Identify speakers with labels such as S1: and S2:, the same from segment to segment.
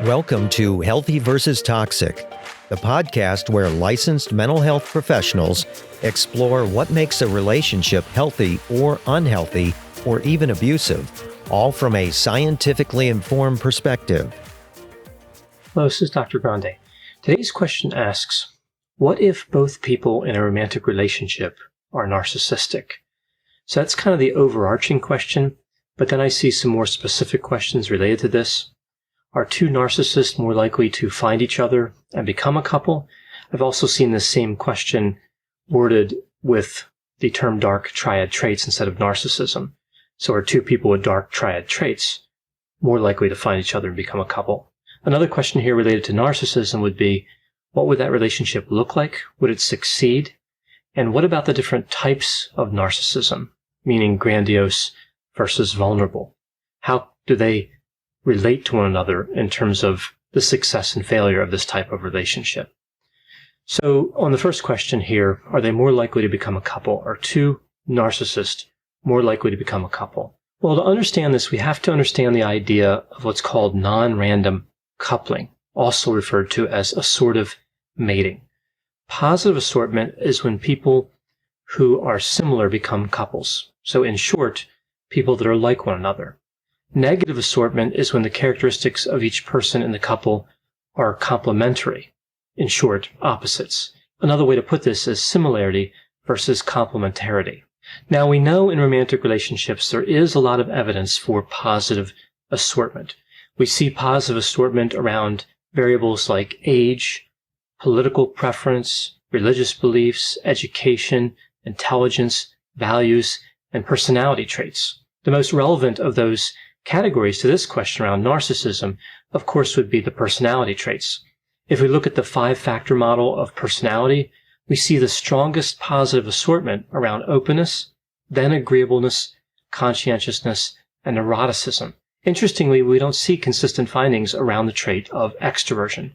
S1: Welcome to Healthy versus Toxic, the podcast where licensed mental health professionals explore what makes a relationship healthy or unhealthy or even abusive, all from a scientifically informed perspective.
S2: Hello, this is Dr. Grande. Today's question asks, what if both people in a romantic relationship are narcissistic? So that's kind of the overarching question, but then I see some more specific questions related to this. Are two narcissists more likely to find each other and become a couple? I've also seen this same question worded with the term dark triad traits instead of narcissism. So are two people with dark triad traits more likely to find each other and become a couple? Another question here related to narcissism would be, what would that relationship look like? Would it succeed? And what about the different types of narcissism, meaning grandiose versus vulnerable? How do they relate to one another in terms of the success and failure of this type of relationship? So on the first question here, are they more likely to become a couple? Are two narcissists more likely to become a couple? Well, to understand this, we have to understand the idea of what's called non-random coupling, also referred to as assortative mating. Positive assortment is when people who are similar become couples. So in short, people that are like one another. Negative assortment is when the characteristics of each person in the couple are complementary. In short, opposites. Another way to put this is similarity versus complementarity. Now, we know in romantic relationships there is a lot of evidence for positive assortment. We see positive assortment around variables like age, political preference, religious beliefs, education, intelligence, values, and personality traits. The most relevant of those categories to this question around narcissism, of course, would be the personality traits. If we look at the 5-factor model of personality, we see the strongest positive assortment around openness, then agreeableness, conscientiousness, and neuroticism. Interestingly, we don't see consistent findings around the trait of extroversion.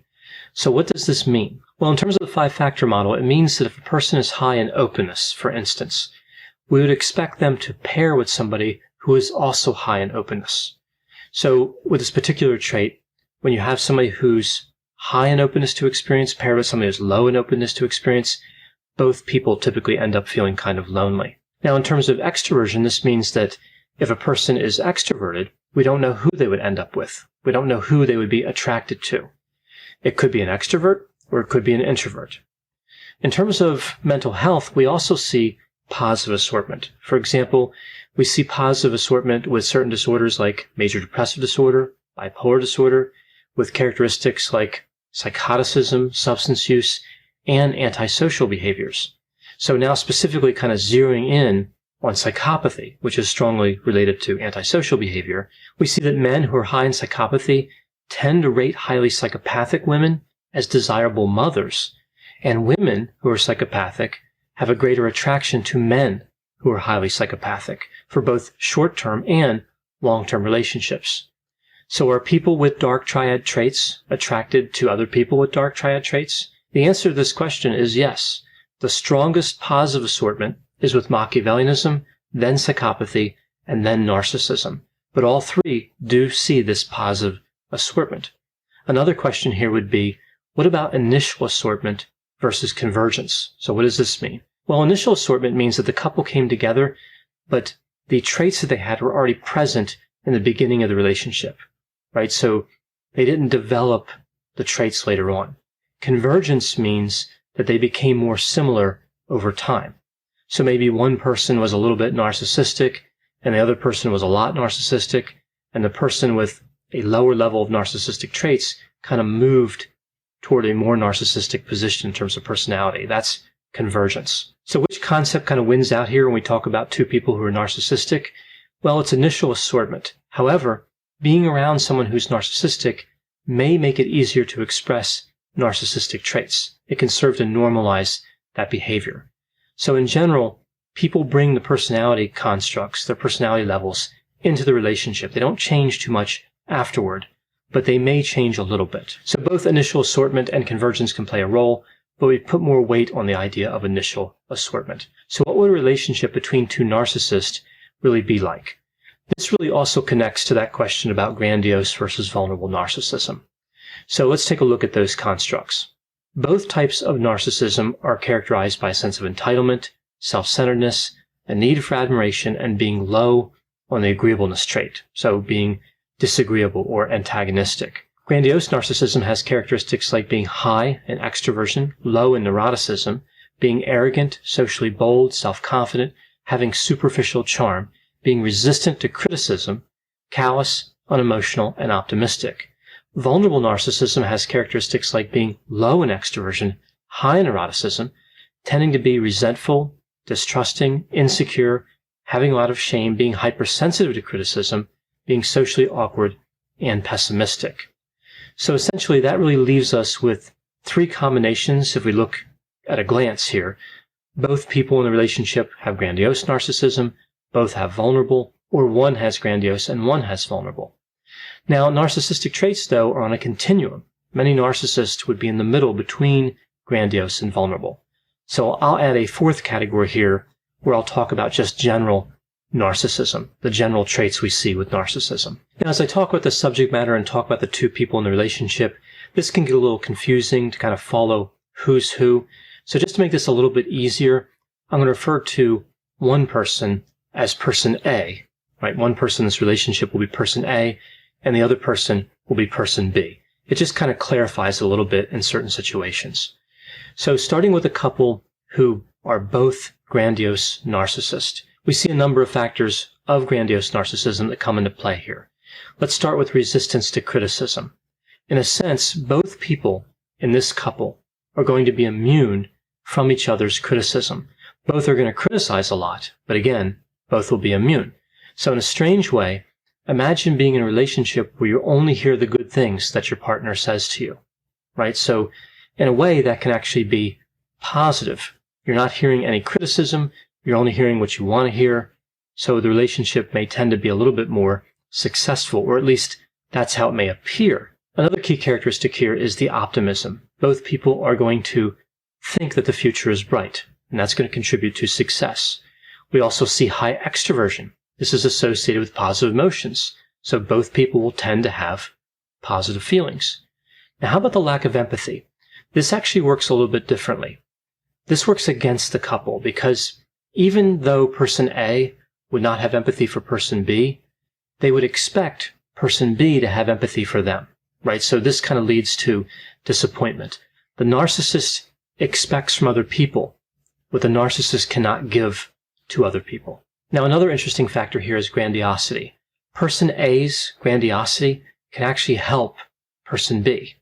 S2: So what does this mean? Well, in terms of the 5-factor model, it means that if a person is high in openness, for instance, we would expect them to pair with somebody who is also high in openness. So with this particular trait, when you have somebody who's high in openness to experience paired with somebody who's low in openness to experience, both people typically end up feeling kind of lonely. Now, in terms of extroversion, this means that if a person is extroverted, we don't know who they would end up with. We don't know who they would be attracted to. It could be an extrovert or it could be an introvert. In terms of mental health, we also see positive assortment. For example, we see positive assortment with certain disorders like major depressive disorder, bipolar disorder, with characteristics like psychoticism, substance use, and antisocial behaviors. So now specifically kind of zeroing in on psychopathy, which is strongly related to antisocial behavior, we see that men who are high in psychopathy tend to rate highly psychopathic women as desirable mothers, and women who are psychopathic have a greater attraction to men who are highly psychopathic for both short-term and long-term relationships. So are people with dark triad traits attracted to other people with dark triad traits? The answer to this question is yes. The strongest positive assortment is with Machiavellianism, then psychopathy, and then narcissism. But all three do see this positive assortment. Another question here would be, what about initial assortment versus convergence? So what does this mean? Well, initial assortment means that the couple came together, but the traits that they had were already present in the beginning of the relationship, right? So they didn't develop the traits later on. Convergence means that they became more similar over time. So maybe one person was a little bit narcissistic and the other person was a lot narcissistic, and the person with a lower level of narcissistic traits kind of moved toward a more narcissistic position in terms of personality. That's convergence. So which concept kind of wins out here when we talk about two people who are narcissistic? Well, it's initial assortment. However, being around someone who's narcissistic may make it easier to express narcissistic traits. It can serve to normalize that behavior. So in general, people bring the personality constructs, their personality levels, into the relationship. They don't change too much afterward, but they may change a little bit. So both initial assortment and convergence can play a role, but we put more weight on the idea of initial assortment. So what would a relationship between two narcissists really be like? This really also connects to that question about grandiose versus vulnerable narcissism. So let's take a look at those constructs. Both types of narcissism are characterized by a sense of entitlement, self-centeredness, a need for admiration, and being low on the agreeableness trait, so being disagreeable or antagonistic. Grandiose narcissism has characteristics like being high in extroversion, low in neuroticism, being arrogant, socially bold, self-confident, having superficial charm, being resistant to criticism, callous, unemotional, and optimistic. Vulnerable narcissism has characteristics like being low in extroversion, high in neuroticism, tending to be resentful, distrusting, insecure, having a lot of shame, being hypersensitive to criticism, being socially awkward, and pessimistic. So essentially, that really leaves us with three combinations if we look at a glance here. Both people in the relationship have grandiose narcissism, both have vulnerable, or one has grandiose and one has vulnerable. Now, narcissistic traits, though, are on a continuum. Many narcissists would be in the middle between grandiose and vulnerable. So I'll add a fourth category here where I'll talk about just general narcissism, the general traits we see with narcissism. Now, as I talk about the subject matter and talk about the two people in the relationship, this can get a little confusing to kind of follow who's who. So just to make this a little bit easier, I'm going to refer to one person as person A, right? One person in this relationship will be person A, and the other person will be person B. It just kind of clarifies a little bit in certain situations. So starting with a couple who are both grandiose narcissists, we see a number of factors of grandiose narcissism that come into play here. Let's start with resistance to criticism. In a sense, both people in this couple are going to be immune from each other's criticism. Both are going to criticize a lot, but again, both will be immune. So in a strange way, imagine being in a relationship where you only hear the good things that your partner says to you, right? So in a way, that can actually be positive. You're not hearing any criticism. You're only hearing what you want to hear. So the relationship may tend to be a little bit more successful, or at least that's how it may appear. Another key characteristic here is the optimism. Both people are going to think that the future is bright, and that's going to contribute to success. We also see high extroversion. This is associated with positive emotions, so both people will tend to have positive feelings. Now, how about the lack of empathy? This actually works a little bit differently. This works against the couple because even though person A would not have empathy for person B, they would expect person B to have empathy for them, right? So this kind of leads to disappointment. The narcissist expects from other people what the narcissist cannot give to other people. Now, another interesting factor here is grandiosity. Person A's grandiosity can actually help person B.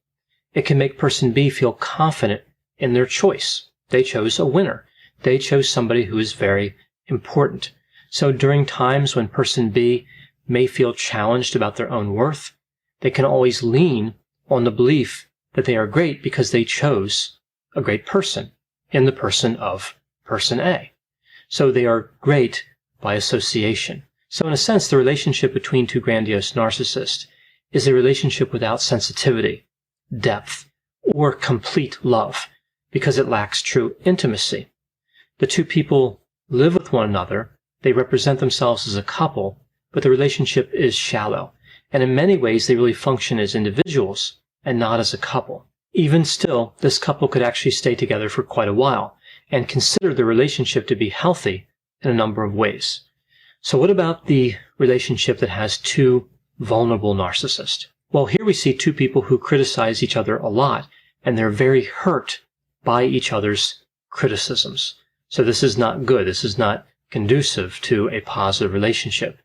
S2: It can make person B feel confident in their choice. They chose a winner. They chose somebody who is very important. So during times when person B may feel challenged about their own worth, they can always lean on the belief that they are great because they chose a great person in the person of person A. So they are great by association. So in a sense, the relationship between two grandiose narcissists is a relationship without sensitivity, depth, or complete love, because it lacks true intimacy. The two people live with one another, they represent themselves as a couple, but the relationship is shallow, and in many ways they really function as individuals and not as a couple. Even still, this couple could actually stay together for quite a while and consider the relationship to be healthy in a number of ways. So what about the relationship that has two vulnerable narcissists? Well, here we see two people who criticize each other a lot, and they're very hurt by each other's criticisms. So this is not good. This is not conducive to a positive relationship.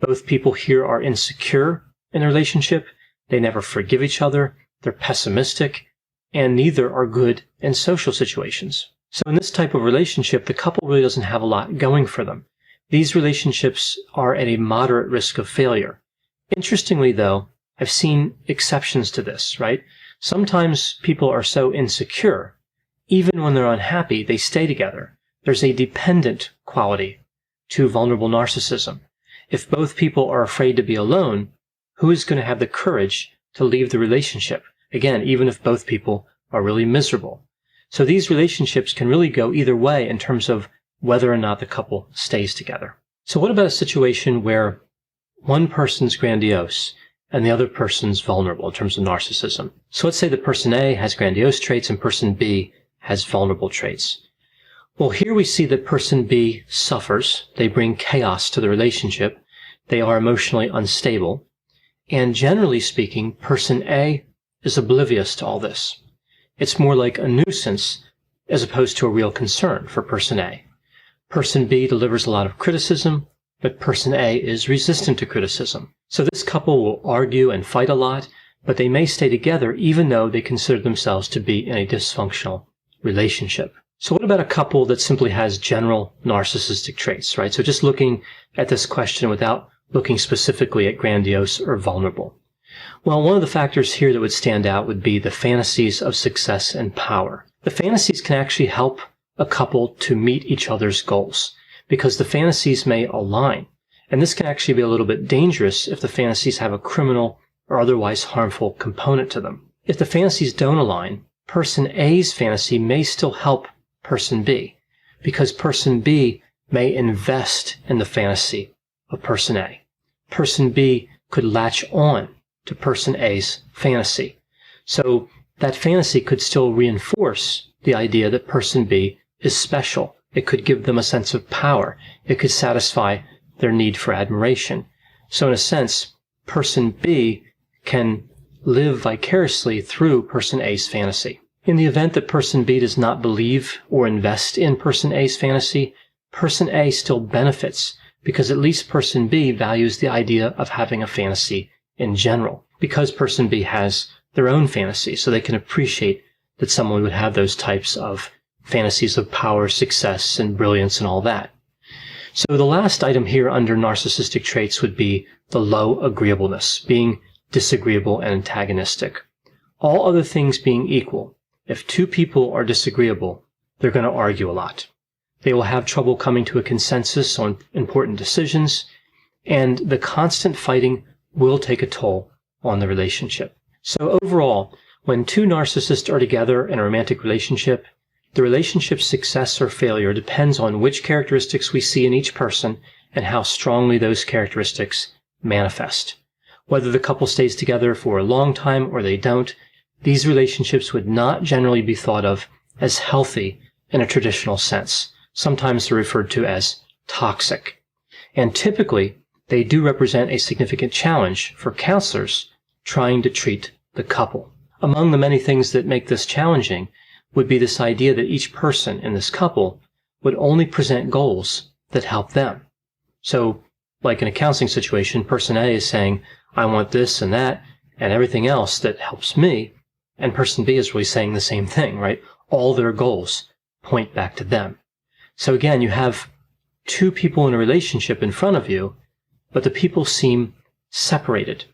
S2: Both people here are insecure in the relationship. They never forgive each other. They're pessimistic, and neither are good in social situations. So in this type of relationship, the couple really doesn't have a lot going for them. These relationships are at a moderate risk of failure. Interestingly, though, I've seen exceptions to this, right? Sometimes people are so insecure, even when they're unhappy, they stay together. There's a dependent quality to vulnerable narcissism. If both people are afraid to be alone, who is going to have the courage to leave the relationship? Again, even if both people are really miserable. So these relationships can really go either way in terms of whether or not the couple stays together. So what about a situation where one person's grandiose and the other person's vulnerable in terms of narcissism. So let's say that person A has grandiose traits and person B has vulnerable traits. Well, here we see that person B suffers. They bring chaos to the relationship. They are emotionally unstable. And generally speaking, person A is oblivious to all this. It's more like a nuisance as opposed to a real concern for person A. Person B delivers a lot of criticism, but person A is resistant to criticism. So this couple will argue and fight a lot, but they may stay together even though they consider themselves to be in a dysfunctional relationship. So what about a couple that simply has general narcissistic traits, right? So just looking at this question without looking specifically at grandiose or vulnerable. Well, one of the factors here that would stand out would be the fantasies of success and power. The fantasies can actually help a couple to meet each other's goals because the fantasies may align. And this can actually be a little bit dangerous if the fantasies have a criminal or otherwise harmful component to them. If the fantasies don't align, person A's fantasy may still help person B because person B may invest in the fantasy of person A. Person B could latch on to person A's fantasy. So that fantasy could still reinforce the idea that person B is special. It could give them a sense of power. It could satisfy their need for admiration. So in a sense, person B can live vicariously through person A's fantasy. In the event that person B does not believe or invest in person A's fantasy, person A still benefits because at least person B values the idea of having a fantasy in general, because person B has their own fantasy, so they can appreciate that someone would have those types of fantasies of power, success, and brilliance and all that. So the last item here under narcissistic traits would be the low agreeableness, being disagreeable and antagonistic. All other things being equal, if two people are disagreeable, they're going to argue a lot. They will have trouble coming to a consensus on important decisions, and the constant fighting will take a toll on the relationship. So overall, when two narcissists are together in a romantic relationship, the relationship's success or failure depends on which characteristics we see in each person and how strongly those characteristics manifest. Whether the couple stays together for a long time or they don't, these relationships would not generally be thought of as healthy in a traditional sense. Sometimes they're referred to as toxic. And typically, they do represent a significant challenge for counselors trying to treat the couple. Among the many things that make this challenging would be this idea that each person in this couple would only present goals that help them. So, like in a counseling situation, person A is saying, I want this and that and everything else that helps me, and person B is really saying the same thing, right? All their goals point back to them. So again, you have two people in a relationship in front of you, but the people seem separated,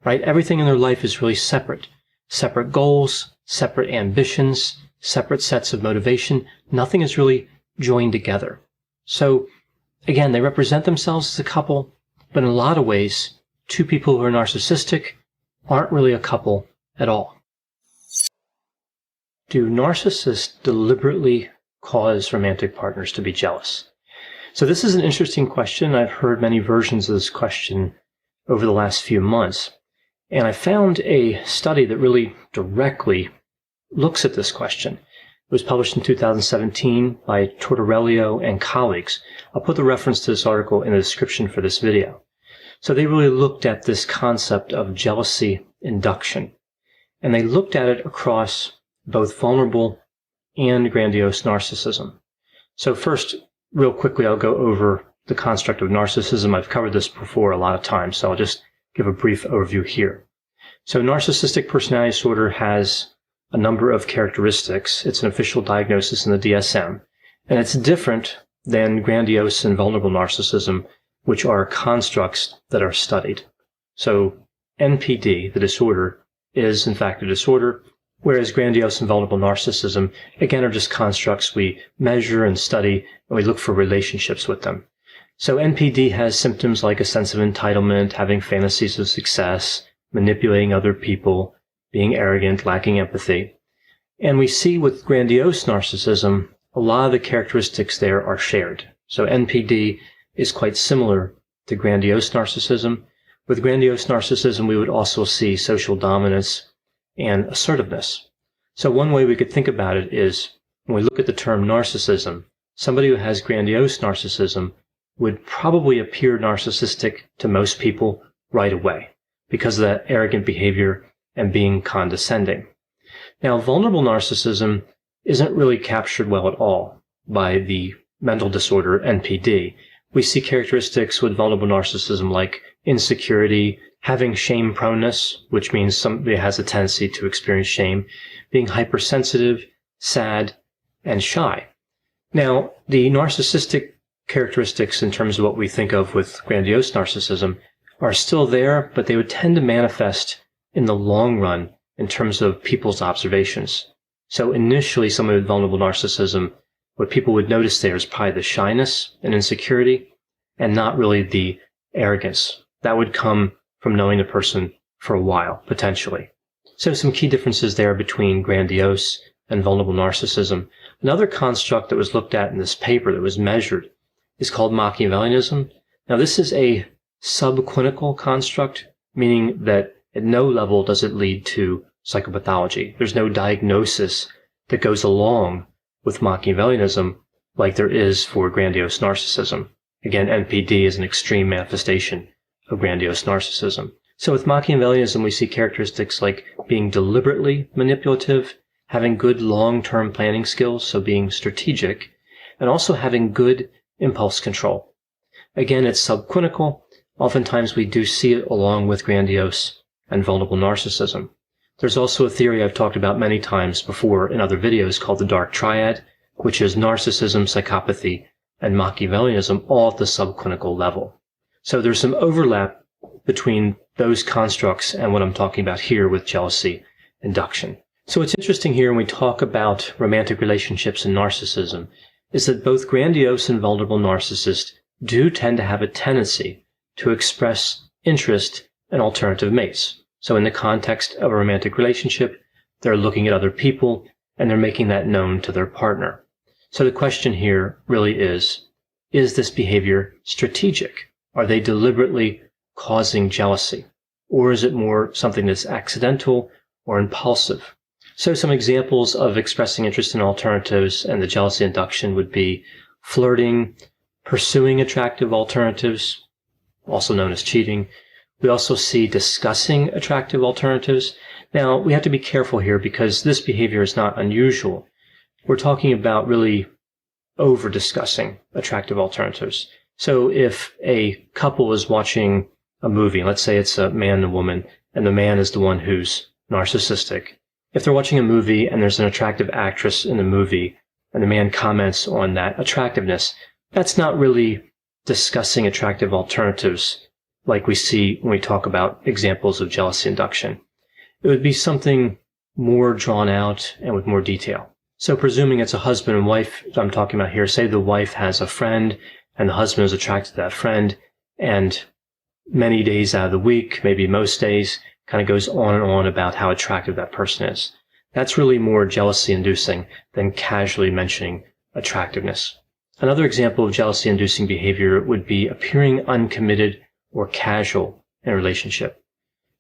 S2: right? Everything in their life is really separate. Separate goals, separate ambitions, separate sets of motivation. Nothing is really joined together. So again, they represent themselves as a couple, but in a lot of ways, two people who are narcissistic aren't really a couple at all. Do narcissists deliberately cause romantic partners to be jealous? So this is an interesting question. I've heard many versions of this question over the last few months. And I found a study that really directly looks at this question. It was published in 2017 by Tortorello and colleagues. I'll put the reference to this article in the description for this video. So they really looked at this concept of jealousy induction. And they looked at it across both vulnerable and grandiose narcissism. So first, real quickly, I'll go over the construct of narcissism. I've covered this before a lot of times, so I'll just give a brief overview here. So narcissistic personality disorder has a number of characteristics. It's an official diagnosis in the DSM, and it's different than grandiose and vulnerable narcissism, which are constructs that are studied. So NPD, the disorder, is in fact a disorder, whereas grandiose and vulnerable narcissism, again, are just constructs we measure and study, and we look for relationships with them. So NPD has symptoms like a sense of entitlement, having fantasies of success, manipulating other people, being arrogant, lacking empathy. And we see with grandiose narcissism, a lot of the characteristics there are shared. So NPD is quite similar to grandiose narcissism, With grandiose narcissism, we would also see social dominance and assertiveness. So one way we could think about it is, when we look at the term narcissism, somebody who has grandiose narcissism would probably appear narcissistic to most people right away because of that arrogant behavior and being condescending. Now, vulnerable narcissism isn't really captured well at all by the mental disorder NPD. We see characteristics with vulnerable narcissism like insecurity, having shame proneness, which means somebody has a tendency to experience shame, being hypersensitive, sad, and shy. Now, the narcissistic characteristics in terms of what we think of with grandiose narcissism are still there, but they would tend to manifest in the long run in terms of people's observations. So initially, someone with vulnerable narcissism, what people would notice there is probably the shyness and insecurity, and not really the arrogance. That would come from knowing the person for a while, potentially. So some key differences there between grandiose and vulnerable narcissism. Another construct that was looked at in this paper that was measured is called Machiavellianism. Now, this is a subclinical construct, meaning that at no level does it lead to psychopathology. There's no diagnosis that goes along with Machiavellianism like there is for grandiose narcissism. Again, NPD is an extreme manifestation of grandiose narcissism. So with Machiavellianism, we see characteristics like being deliberately manipulative, having good long-term planning skills, so being strategic, and also having good impulse control. Again, it's subclinical. Oftentimes we do see it along with grandiose and vulnerable narcissism. There's also a theory I've talked about many times before in other videos called the dark triad, which is narcissism, psychopathy, and Machiavellianism all at the subclinical level. So there's some overlap between those constructs and what I'm talking about here with jealousy induction. So what's interesting here when we talk about romantic relationships and narcissism is that both grandiose and vulnerable narcissists do tend to have a tendency to express interest in alternative mates. So in the context of a romantic relationship, they're looking at other people and they're making that known to their partner. So the question here really is this behavior strategic? Are they deliberately causing jealousy? Or is it more something that's accidental or impulsive? So some examples of expressing interest in alternatives and the jealousy induction would be flirting, pursuing attractive alternatives, also known as cheating. We also see discussing attractive alternatives. Now, we have to be careful here because this behavior is not unusual. We're talking about really over-discussing attractive alternatives. So if a couple is watching a movie, let's say it's a man and a woman, and the man is the one who's narcissistic. If they're watching a movie and there's an attractive actress in the movie, and the man comments on that attractiveness, that's not really discussing attractive alternatives like we see when we talk about examples of jealousy induction. It would be something more drawn out and with more detail. So presuming it's a husband and wife I'm talking about here, say the wife has a friend and the husband is attracted to that friend, and many days out of the week, maybe most days, kind of goes on and on about how attractive that person is. That's really more jealousy-inducing than casually mentioning attractiveness. Another example of jealousy-inducing behavior would be appearing uncommitted or casual in a relationship.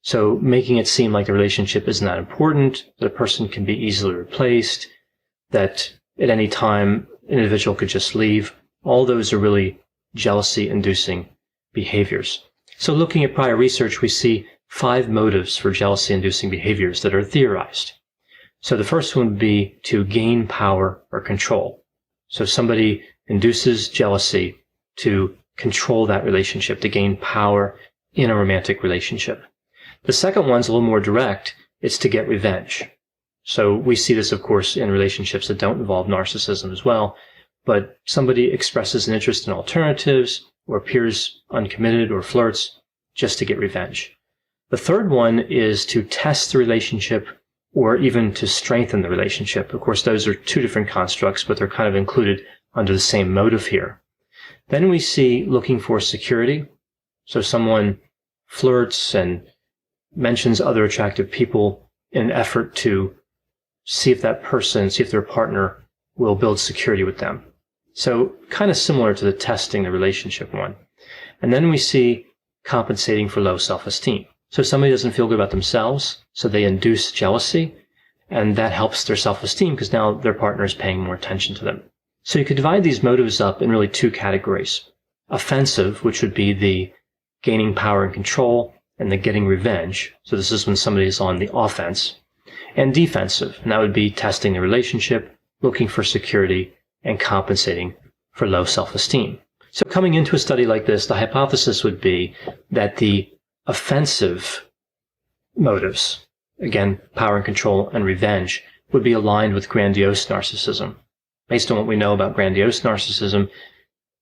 S2: So making it seem like the relationship is not important, that a person can be easily replaced, that at any time an individual could just leave. All those are really jealousy-inducing behaviors. So looking at prior research, we see 5 motives for jealousy-inducing behaviors that are theorized. So the first one would be to gain power or control. So somebody induces jealousy to control that relationship, to gain power in a romantic relationship. The second one's a little more direct. It's to get revenge. So we see this, of course, in relationships that don't involve narcissism as well. But somebody expresses an interest in alternatives or appears uncommitted or flirts just to get revenge. The third one is to test the relationship or even to strengthen the relationship. Of course, those are 2 different constructs, but they're kind of included under the same motive here. Then we see looking for security. So someone flirts and mentions other attractive people in an effort to see if their partner will build security with them. So kind of similar to the testing the relationship one. And then we see compensating for low self-esteem. So somebody doesn't feel good about themselves, so they induce jealousy, and that helps their self-esteem because now their partner is paying more attention to them. So you could divide these motives up in really two categories. Offensive, which would be the gaining power and control and the getting revenge. So this is when somebody is on the offense. And defensive, and that would be testing the relationship, looking for security, and compensating for low self-esteem. So coming into a study like this, the hypothesis would be that the offensive motives, again, power and control and revenge, would be aligned with grandiose narcissism. Based on what we know about grandiose narcissism,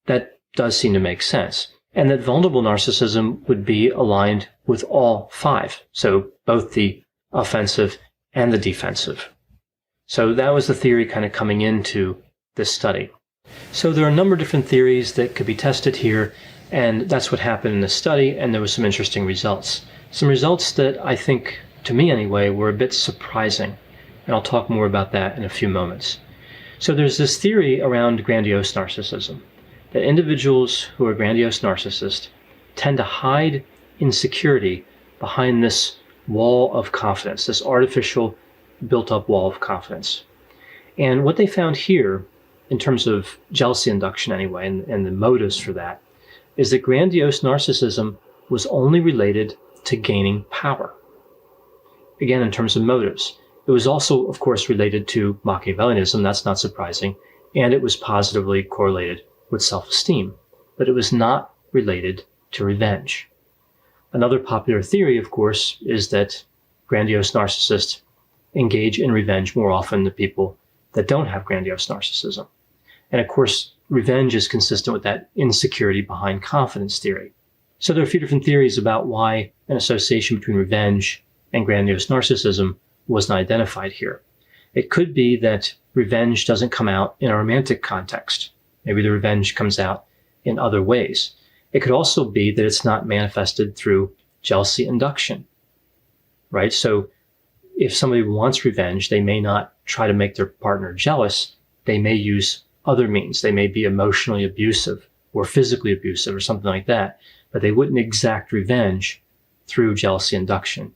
S2: that does seem to make sense. And that vulnerable narcissism would be aligned with all five. So both the offensive and the defensive. So that was the theory kind of coming into this study. So there are a number of different theories that could be tested here, and that's what happened in this study, and there was some interesting results. Some results that I think, to me anyway, were a bit surprising, and I'll talk more about that in a few moments. So there's this theory around grandiose narcissism, that individuals who are grandiose narcissists tend to hide insecurity behind this wall of confidence, this artificial built-up wall of confidence. And what they found here, in terms of jealousy induction anyway, and the motives for that, is that grandiose narcissism was only related to gaining power. Again, in terms of motives. It was also, of course, related to Machiavellianism, that's not surprising, and it was positively correlated with self-esteem, but it was not related to revenge. Another popular theory, of course, is that grandiose narcissists engage in revenge more often than people that don't have grandiose narcissism. And of course, revenge is consistent with that insecurity behind confidence theory. So there are a few different theories about why an association between revenge and grandiose narcissism wasn't identified here. It could be that revenge doesn't come out in a romantic context. Maybe the revenge comes out in other ways. It could also be that it's not manifested through jealousy induction, right? So if somebody wants revenge, they may not try to make their partner jealous. They may use other means. They may be emotionally abusive or physically abusive or something like that, but they wouldn't exact revenge through jealousy induction.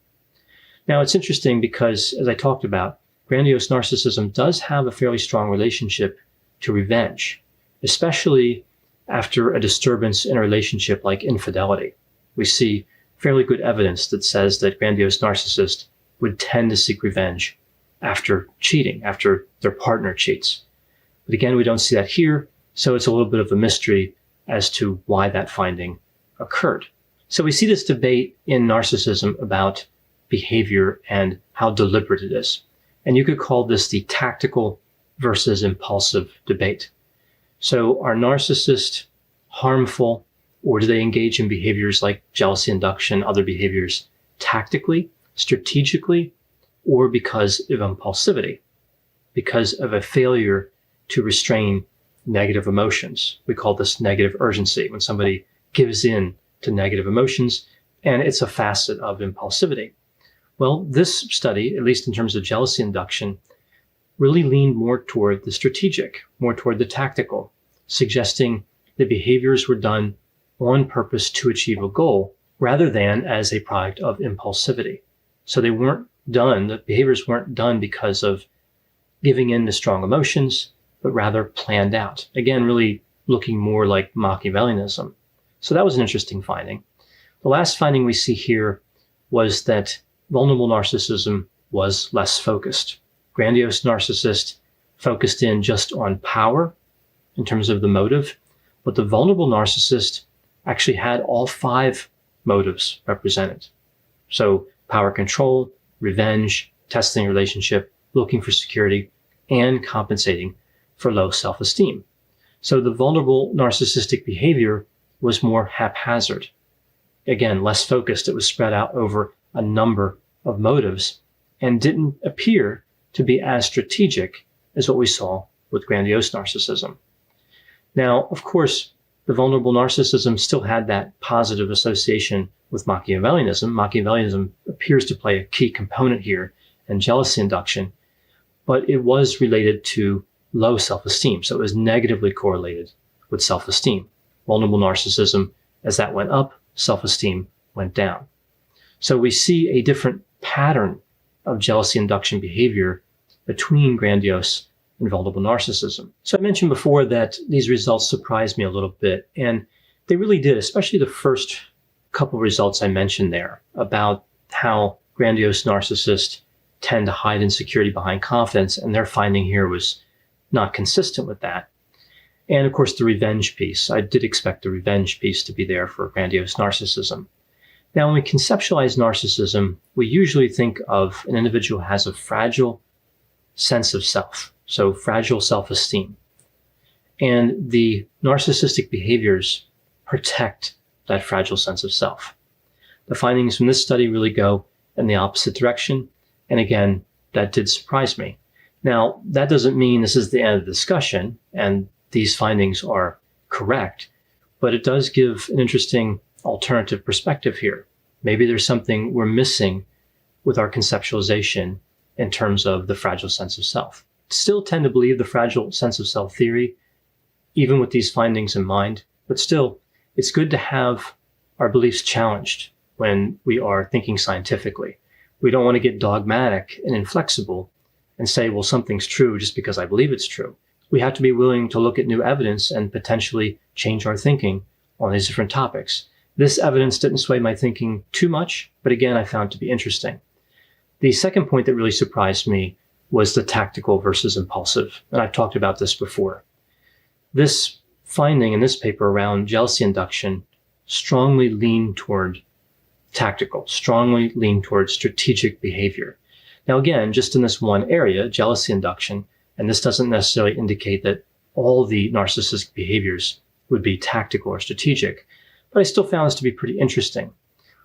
S2: Now, it's interesting because, as I talked about, grandiose narcissism does have a fairly strong relationship to revenge, especially after a disturbance in a relationship like infidelity. We see fairly good evidence that says that grandiose narcissists would tend to seek revenge after cheating, after their partner cheats. But again, we don't see that here, so it's a little bit of a mystery as to why that finding occurred. So we see this debate in narcissism about behavior and how deliberate it is. And you could call this the tactical versus impulsive debate. So are narcissists harmful, or do they engage in behaviors like jealousy induction, other behaviors tactically, strategically, or because of impulsivity, because of a failure to restrain negative emotions? We call this negative urgency, when somebody gives in to negative emotions, and it's a facet of impulsivity. Well, this study, at least in terms of jealousy induction, really leaned more toward the strategic, more toward the tactical, suggesting that behaviors were done on purpose to achieve a goal rather than as a product of impulsivity. So the behaviors weren't done because of giving in to strong emotions, but rather planned out. Again, really looking more like Machiavellianism. So that was an interesting finding. The last finding we see here was that vulnerable narcissism was less focused. Grandiose narcissist focused in just on power in terms of the motive, but the vulnerable narcissist actually had all five motives represented. So power control, revenge, testing a relationship, looking for security, and compensating for low self-esteem. So the vulnerable narcissistic behavior was more haphazard. Again, less focused. It was spread out over a number of motives and didn't appear to be as strategic as what we saw with grandiose narcissism. Now, of course, the vulnerable narcissism still had that positive association with Machiavellianism. Machiavellianism appears to play a key component here in jealousy induction, but it was related to low self-esteem. So it was negatively correlated with self-esteem. Vulnerable narcissism, as that went up, self-esteem went down. So we see a different pattern of jealousy induction behavior between grandiose and vulnerable narcissism. So I mentioned before that these results surprised me a little bit, and they really did, especially the first couple results I mentioned there about how grandiose narcissists tend to hide insecurity behind confidence, and their finding here was not consistent with that. And of course, the revenge piece. I did expect the revenge piece to be there for grandiose narcissism. Now, when we conceptualize narcissism, we usually think of an individual who has a fragile sense of self, so fragile self-esteem. And the narcissistic behaviors protect that fragile sense of self. The findings from this study really go in the opposite direction. And again, that did surprise me. Now, that doesn't mean this is the end of the discussion and these findings are correct, but it does give an interesting alternative perspective here. Maybe there's something we're missing with our conceptualization in terms of the fragile sense of self. Still tend to believe the fragile sense of self theory, even with these findings in mind, but still, it's good to have our beliefs challenged when we are thinking scientifically. We don't want to get dogmatic and inflexible and say, well, something's true just because I believe it's true. We have to be willing to look at new evidence and potentially change our thinking on these different topics. This evidence didn't sway my thinking too much, but again, I found it to be interesting. The second point that really surprised me was the tactical versus impulsive, and I've talked about this before. This finding in this paper around jealousy induction strongly leaned toward tactical, strongly leaned toward strategic behavior. Now again, just in this one area, jealousy induction, and this doesn't necessarily indicate that all the narcissistic behaviors would be tactical or strategic, but I still found this to be pretty interesting.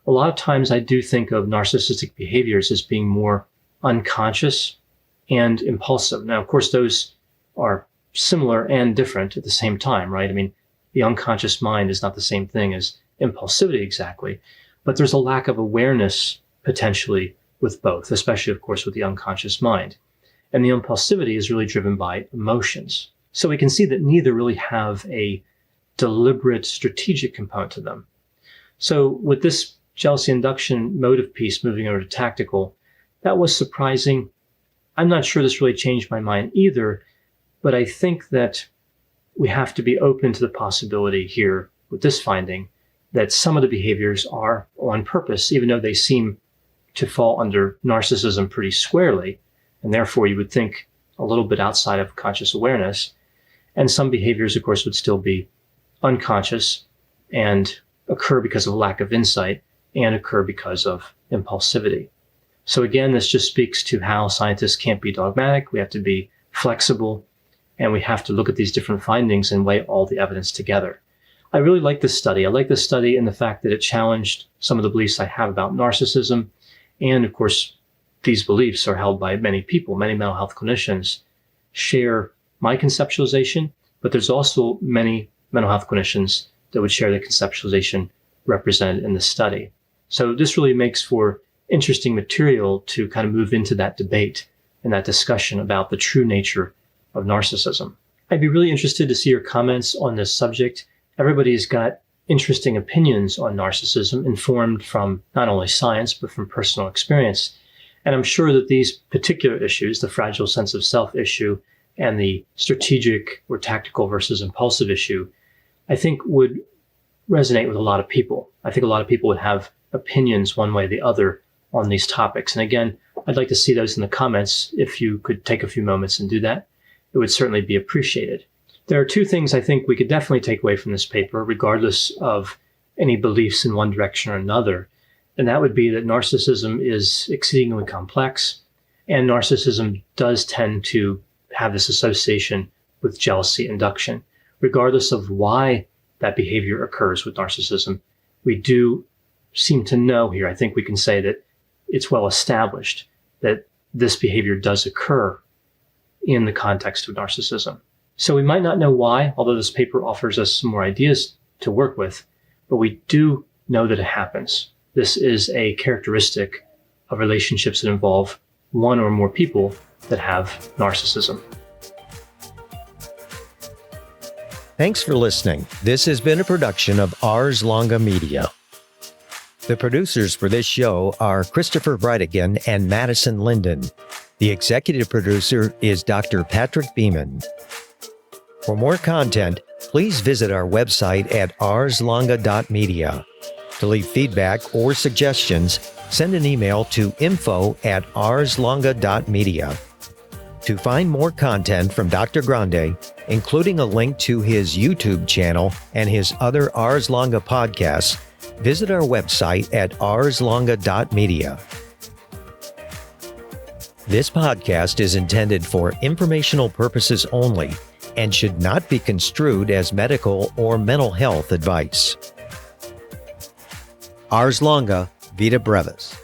S2: A lot of times I do think of narcissistic behaviors as being more unconscious and impulsive. Now, of course, those are similar and different at the same time, right? I mean, the unconscious mind is not the same thing as impulsivity exactly, but there's a lack of awareness potentially with both, especially, of course, with the unconscious mind. And the impulsivity is really driven by emotions. So we can see that neither really have a deliberate strategic component to them. So with this jealousy induction motive piece moving over to tactical, that was surprising. I'm not sure this really changed my mind either, but I think that we have to be open to the possibility here with this finding that some of the behaviors are on purpose, even though they seem to fall under narcissism pretty squarely, and therefore you would think a little bit outside of conscious awareness. And some behaviors, of course, would still be unconscious and occur because of lack of insight and occur because of impulsivity. So again, this just speaks to how scientists can't be dogmatic. We have to be flexible, and we have to look at these different findings and weigh all the evidence together. I really like this study. I like this study in the fact that it challenged some of the beliefs I have about narcissism. And of course, these beliefs are held by many people. Many mental health clinicians share my conceptualization, but there's also many mental health clinicians that would share the conceptualization represented in the study. So this really makes for interesting material to kind of move into that debate and that discussion about the true nature of narcissism. I'd be really interested to see your comments on this subject. Everybody's got interesting opinions on narcissism, informed from not only science, but from personal experience. And I'm sure that these particular issues, the fragile sense of self issue and the strategic or tactical versus impulsive issue, I think would resonate with a lot of people. I think a lot of people would have opinions one way or the other on these topics. And again, I'd like to see those in the comments. If you could take a few moments and do that, it would certainly be appreciated. There are two things I think we could definitely take away from this paper, regardless of any beliefs in one direction or another. And that would be that narcissism is exceedingly complex, and narcissism does tend to have this association with jealousy induction. Regardless of why that behavior occurs with narcissism, we do seem to know here, I think we can say that it's well established that this behavior does occur in the context of narcissism. So we might not know why, although this paper offers us some more ideas to work with, but we do know that it happens. This is a characteristic of relationships that involve one or more people that have narcissism.
S1: Thanks for listening. This has been a production of Ars Longa Media. The producers for this show are Christopher Brightigan and Madison Linden. The executive producer is Dr. Patrick Beeman. For more content, please visit our website at arslonga.media. To leave feedback or suggestions, send an email to info@arslonga.media. To find more content from Dr. Grande, including a link to his YouTube channel and his other Ars Longa podcasts, visit our website at arslonga.media. This podcast is intended for informational purposes only and should not be construed as medical or mental health advice. Ars Longa, Vita Brevis.